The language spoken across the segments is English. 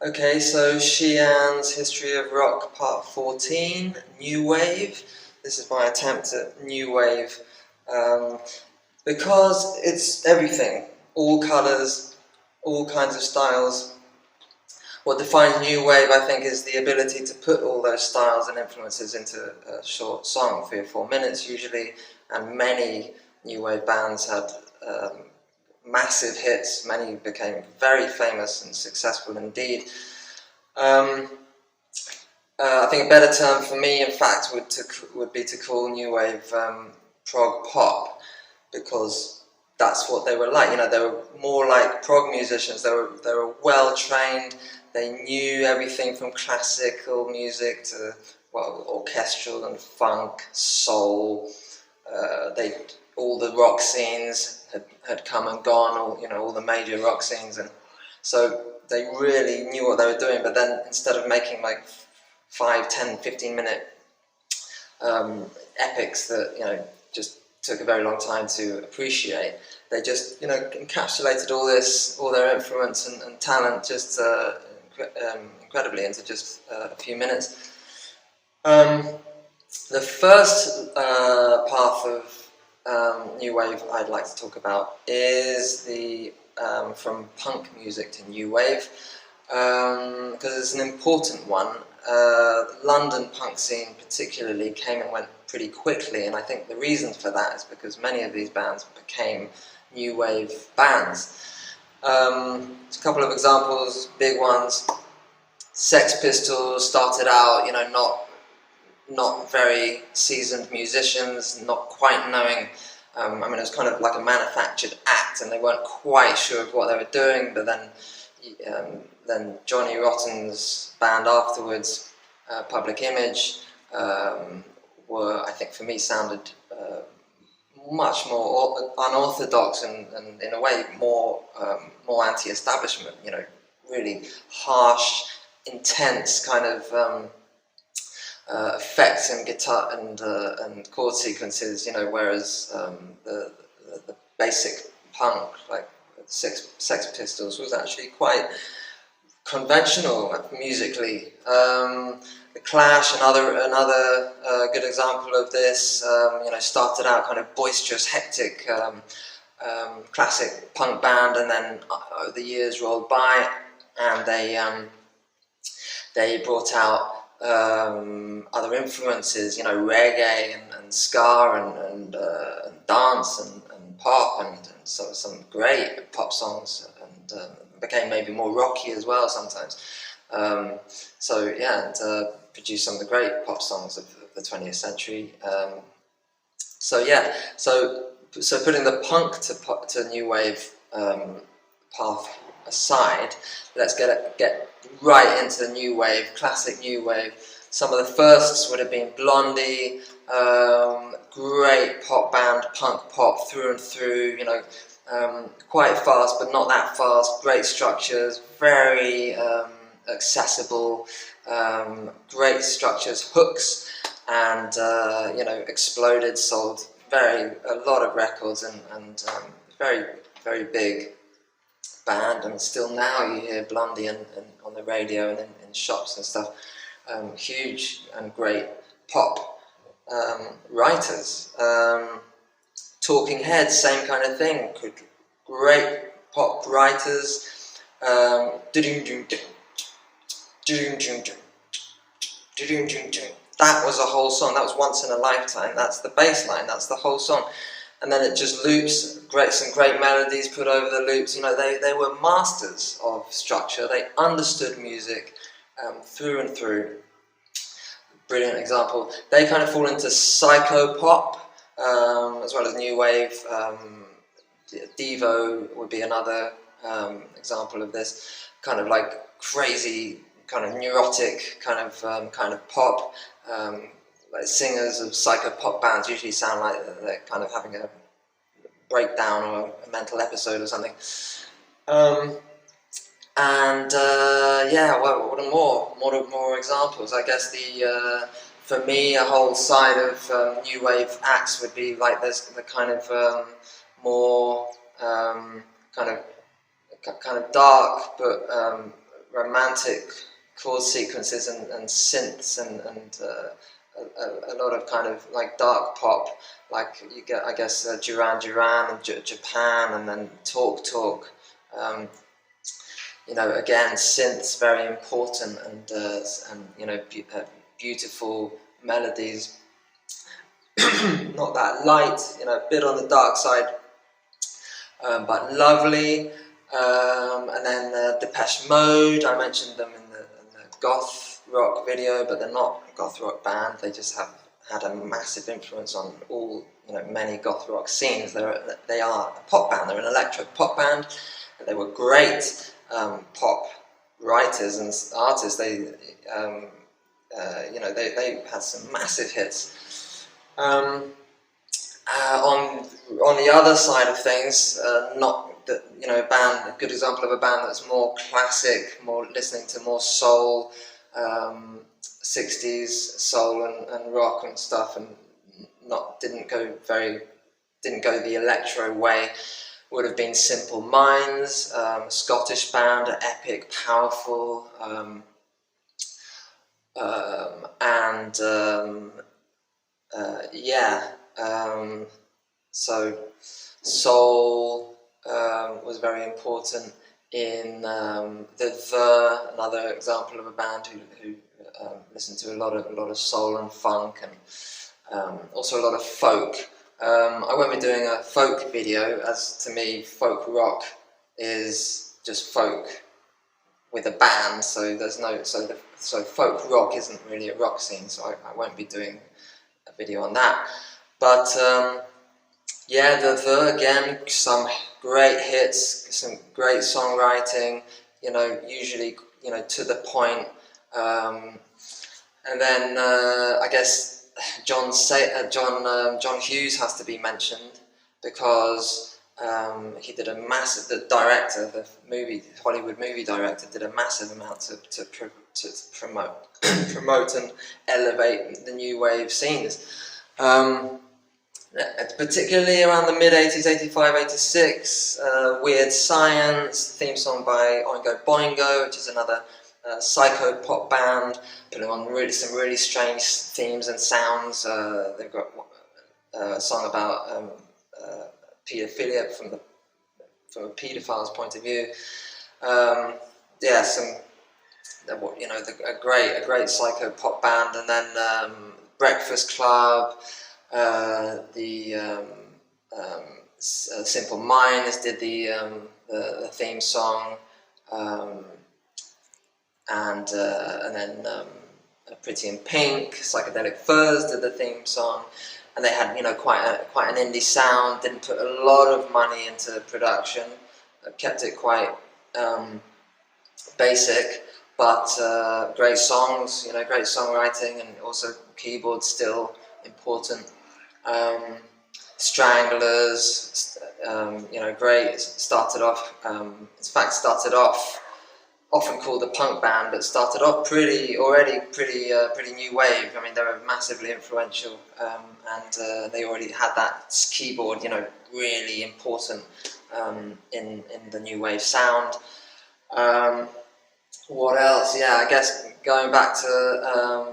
Okay, so Xi'an's History of Rock Part 14, New Wave. This is my attempt at New Wave um, because it's everything, all colours, all kinds of styles. What defines New Wave, I think, is the ability to put all those styles and influences into a short song, 3 or 4 minutes usually, and many New Wave bands had massive hits. Many became very famous and successful indeed. Um, I think a better term for me, in fact, would be to call New Wave prog pop, because that's what they were like. You know, they were more like prog musicians. They were well trained. They knew everything from classical music to orchestral and funk, soul. All the rock scenes had come and gone. All the major rock scenes, and so they really knew what they were doing. But then instead of making like 5, 10, 15-minute epics that just took a very long time to appreciate, they just encapsulated all their influence and talent just incredibly into just a few minutes. The first path of New Wave I'd like to talk about is the from punk music to New Wave, because it's an important one. London punk scene particularly came and went pretty quickly, and I think the reason for that is because many of these bands became New Wave bands. A couple of examples, big ones. Sex Pistols started out, not very seasoned musicians, not quite knowing. It was kind of like a manufactured act, and they weren't quite sure of what they were doing. But then Johnny Rotten's band afterwards, Public Image, I think for me, sounded much more unorthodox and in a way more anti-establishment. Really harsh, intense kind of effects and guitar and chord sequences. Whereas the basic punk like Sex Pistols was actually quite conventional musically. The Clash, another good example of this. Started out kind of boisterous, hectic, classic punk band, and then the years rolled by, and they brought out other influences, reggae and ska and dance and pop and so some great pop songs, and became maybe more rocky as well sometimes. And produced some of the great pop songs of the 20th century. So putting the punk to New Wave path aside, let's get right into the New Wave, classic New Wave. Some of the firsts would have been Blondie, great pop band, punk pop through and through, quite fast but not that fast, great structures, very accessible, great structures, hooks, and Exploded sold a lot of records, and very, very big band, and still now you hear Blondie on the radio and in shops and stuff. Huge and great pop writers. Talking Heads, same kind of thing. Great pop writers. That was a whole song. That was Once in a Lifetime. That's the bass line. That's the whole song. And then it just loops. Some great melodies put over the loops. They were masters of structure. They understood music through and through. Brilliant example. They kind of fall into psycho pop as well as new wave. Devo would be another example of this. Kind of like crazy, kind of neurotic kind of pop. Like singers of psycho pop bands usually sound like they're kind of having a breakdown or a mental episode or something. What are more examples? I guess for me, a whole side of new wave acts would be like there's the kind of more kind of dark but romantic chord sequences and synths and a lot of kind of like dark pop, like you get, I guess, Duran Duran and Japan, and then Talk Talk. You know, again, synths very important, and you know, beautiful melodies. Not that light, you know, a bit on the dark side, but lovely. And then Depeche Mode, I mentioned them in the goth rock video, but they're not a goth rock band. They just have had a massive influence on all, you know, many goth rock scenes. They are a pop band. They're an electro pop band, and they were great pop writers and artists. They, you know, they had some massive hits. On the other side of things, not that, you know, a good example of a band that's more classic, more listening to more soul, 60s soul and rock and stuff, and didn't go the electro way, would have been Simple Minds, a Scottish band, epic, powerful, so soul was very important in another example of a band who listened to a lot of soul and funk, and also a lot of folk. I won't be doing a folk video, as to me folk rock is just folk with a band, so there's no so folk rock isn't really a rock scene, so I won't be doing a video on that. But yeah, again, some great hits, some great songwriting, you know, usually, you know, to the point. And then I guess John Hughes has to be mentioned, because he did the Hollywood movie director, did a massive amount to promote and elevate the new wave scenes. Particularly around the mid-80s, 85, 86, Weird Science, theme song by Oingo Boingo, which is another psycho pop band, putting on some really strange themes and sounds. They've got a song about paedophilia from a paedophile's point of view. Yeah, a great psycho pop band. And then Breakfast Club, Simple Minds did the theme song, and then Pretty in Pink, Psychedelic Furs did the theme song, and they had, you know, quite an indie sound. Didn't put a lot of money into production, kept it quite basic, but great songs, you know, great songwriting, and also keyboard still important. Stranglers, you know, great. Started off, often called a punk band, but started off pretty new wave. I mean, they were massively influential, and they already had that keyboard, you know, really important in the new wave sound. What else? Yeah, I guess going back to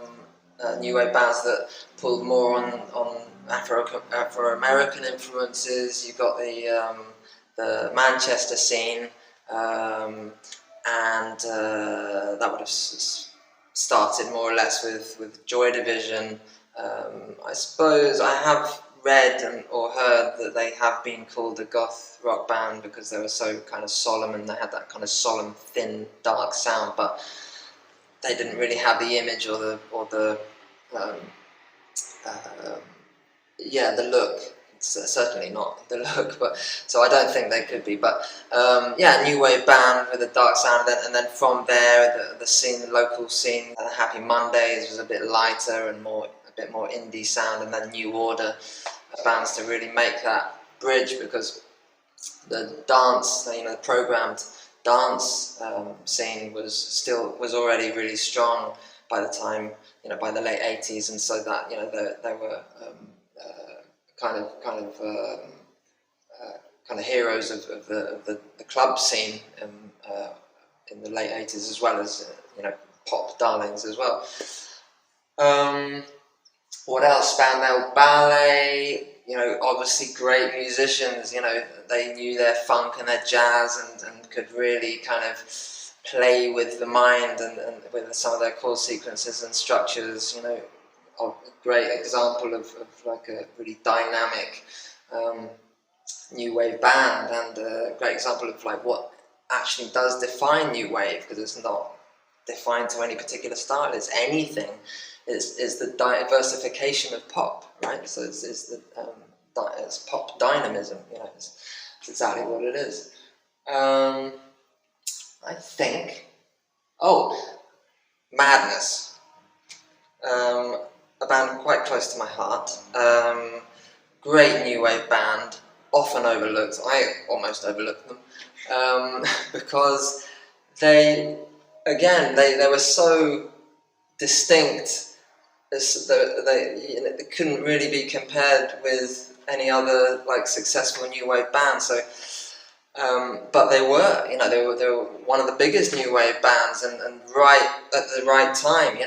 new wave bands that pulled more on Afro-American influences. You've got the Manchester scene, and that would have started more or less with Joy Division. I suppose I have read or heard that they have been called a goth rock band because they were so kind of solemn, and they had that kind of solemn, thin, dark sound, but they didn't really have the image or the look. It's certainly not the look, but so I don't think they could be. But yeah, new wave band with a dark sound, and then from there the scene, the local scene, Happy Mondays was a bit lighter and a bit more indie sound, and then New Order bands to really make that bridge, because the dance, you know, the programmed dance scene was already really strong by the time, you know, by the late 80s, and so that, you know, they were kind of heroes of the club scene, in the late 80s, as well as pop darlings as well. What else? Spandau Ballet. Obviously great musicians. They knew their funk and their jazz, and could really kind of play with the mind and with some of their chord sequences and structures. A great example of like a really dynamic new wave band, and a great example of like what actually does define new wave, because it's not defined to any particular style. It's anything. It's the diversification of pop, right? So it's pop dynamism. It's exactly what it is. I think. Oh, Madness. A band quite close to my heart. Great new wave band, often overlooked. I almost overlooked them because they were so distinct. They couldn't really be compared with any other like successful new wave band. So, but they were one of the biggest new wave bands, and right at the right time.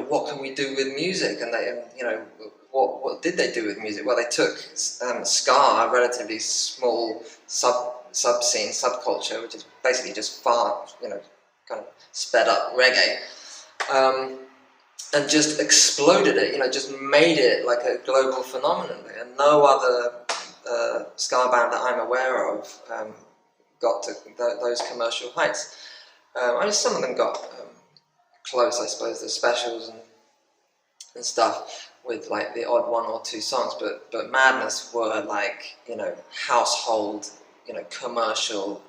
What can we do with music? And what did they do with music? Well, they took ska, a relatively small sub-scene, subculture, which is basically just kind of sped up reggae, and just exploded it. Just made it like a global phenomenon. And no other ska band that I'm aware of got to those commercial heights. Some of them got close, I suppose. The specials and stuff with like the odd one or two songs, but Madness were like household, commercial.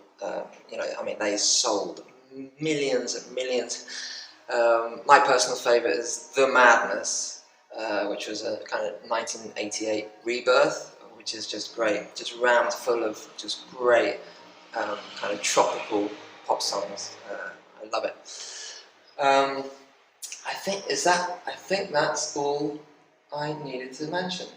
They sold millions and millions. My personal favourite is The Madness, which was a kind of 1988 rebirth, which is just great, just rammed full of just great kind of tropical pop songs. I love it. I think that's all I needed to mention.